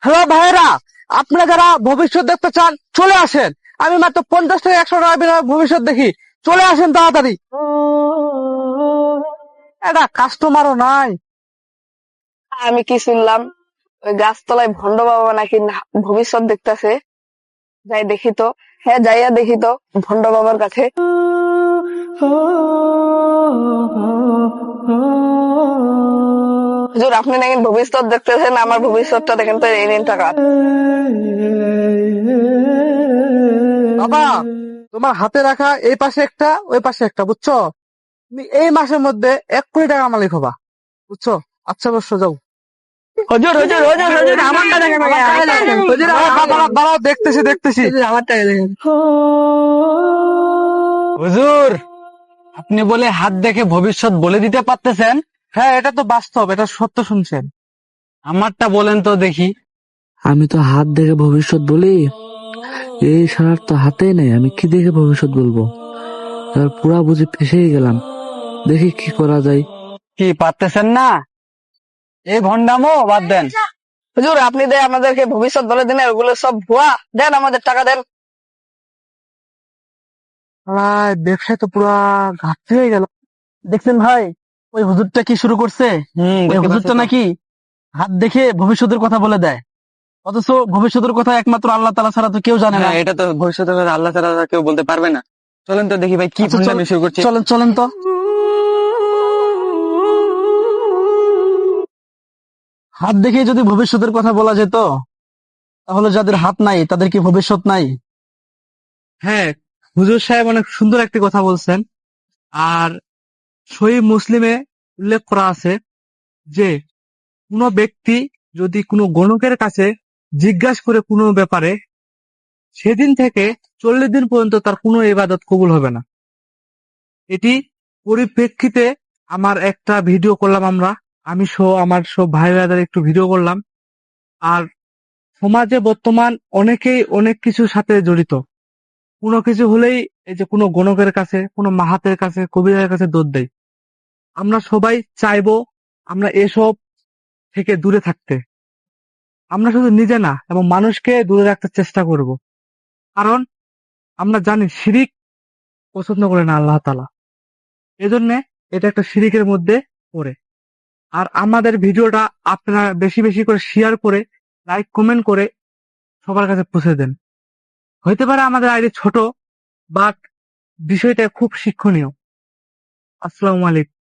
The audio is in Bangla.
হ্যালো ভাইয়েরা, আপনারা যারা ভবিষ্যৎ দেখতে চান চলে আসেন। আমি মাত্র 50 থেকে 100 টাকা বিনিময়ে ভবিষ্যৎ দেখি। চলে আসেন তাড়াতাড়ি। এটা কাস্টমারও নাই। আমি কি শুনলাম ওই গাছতলায় ভন্ড বাবা নাকি ভবিষ্যৎ দেখতেছে। যাই দেখি তো। হ্যাঁ, যাইয়া দেখি তো ভন্ড বাবার কাছে। হুজুর, আপনি নাকি ভবিষ্যৎ দেখতেছেন, আমার ভবিষ্যৎটা দেখেন তো, এই নিন টাকা। বাবা, তোমার হাতে রাখা এই পাশে একটা ওই পাশে একটা, বুঝছো? তুমি এই মাসের মধ্যে 1 কোটি টাকা মালিক হবা, বুঝছো? আচ্ছা বর্ষ যাও। হুজুর হুজুর হুজুর হুজুর, আমারটা দেখেন আগে, আমারটা দেখেন। হুজুর, দাঁড়াও, দেখতেছি দেখতেছি। হুজুর, আমারটা দেখেন। হুজুর, আপনি বলে হাত দেখে ভবিষ্যৎ বলে দিতে পারতেছেন? হ্যাঁ, এটা তো বাস্তব, এটা সত্য শুনছেন। আমারটা বলেন তো দেখি। আমি তো হাত দেখে ভবিষ্যৎ বলি? এই শালার তো হাতেই নেই, আমি কি দেখে ভবিষ্যৎ বলবো? এবার পুরা বুঝি ফেসেই গেলাম। দেখি কি করা যায়। কি পারতেছেন না? এই ভন্ডামো বাদ দেন। হুজুর, আপনি আমাদেরকে ভবিষ্যৎ বলে দিন, ওগুলো সব ভুয়া। দেন, আমাদের টাকা দেন। ব্যবসায় তো পুরা ঘাটতি হয়ে গেল। দেখছেন ভাই, ওই হুজুরটা কি শুরু করছে? ওই হুজুরটা নাকি হাত দেখে ভবিষ্যতের কথা বলে দেয়, অথচ ভবিষ্যতের কথা একমাত্র আল্লাহ তাআলা ছাড়া তো কেউ জানে না। এটা তো ভবিষ্যতের কথা আল্লাহ তাআলা কেউ বলতে পারবে না। চলেন তো দেখি ভাই কি আচ্ছা, ভণ্ডামি শুরু করছে। চলেন চলেন তো। হাত দেখে যদি ভবিষ্যতের কথা বলা যেত, তাহলে যাদের হাত নাই তাদের কি ভবিষ্যৎ নাই? হ্যাঁ, হুজুর সাহেব অনেক সুন্দর একটি কথা বলছেন। আর সহিহ মুসলিমে উল্লেখ করা আছে যে কোনো ব্যক্তি যদি কোনো গণকের কাছে জিজ্ঞাসা করে কোনো ব্যাপারে, সেদিন থেকে 40 দিন পর্যন্ত তার কোনো ইবাদত কবুল হবে না। এটি পরিপ্রেক্ষিতে আমার একটা ভিডিও করলাম আমি সহ আমার সব ভাই ভাইদের একটু ভিডিও করলাম। আর সমাজে বর্তমান অনেকেই অনেক কিছুর সাথে জড়িত। কোনো কিছু হলেই এই যে কোনো গণকের কাছে, কোনো মাহাতের কাছে, কবিরের কাছে দৌড় দেয়। আমরা সবাই চাইবো আমরা এসব থেকে দূরে থাকতে। আমরা শুধু নিজে না, এবং মানুষকে দূরে রাখতে চেষ্টা করব। কারণ আমরা জানি শিরিক পছন্দ করে না আল্লাহ তাআলা। এজন্য এটা একটা শিরিকের মধ্যে পড়ে। আর আমাদের ভিডিওটা আপনারা বেশি বেশি করে শেয়ার করে, লাইক কমেন্ট করে সবার কাছে পৌঁছে দেন। হইতে পারে আমাদের আইডি ছোট, বাট বিষয়টা খুব শিক্ষণীয়। আসসালামু আলাইকুম।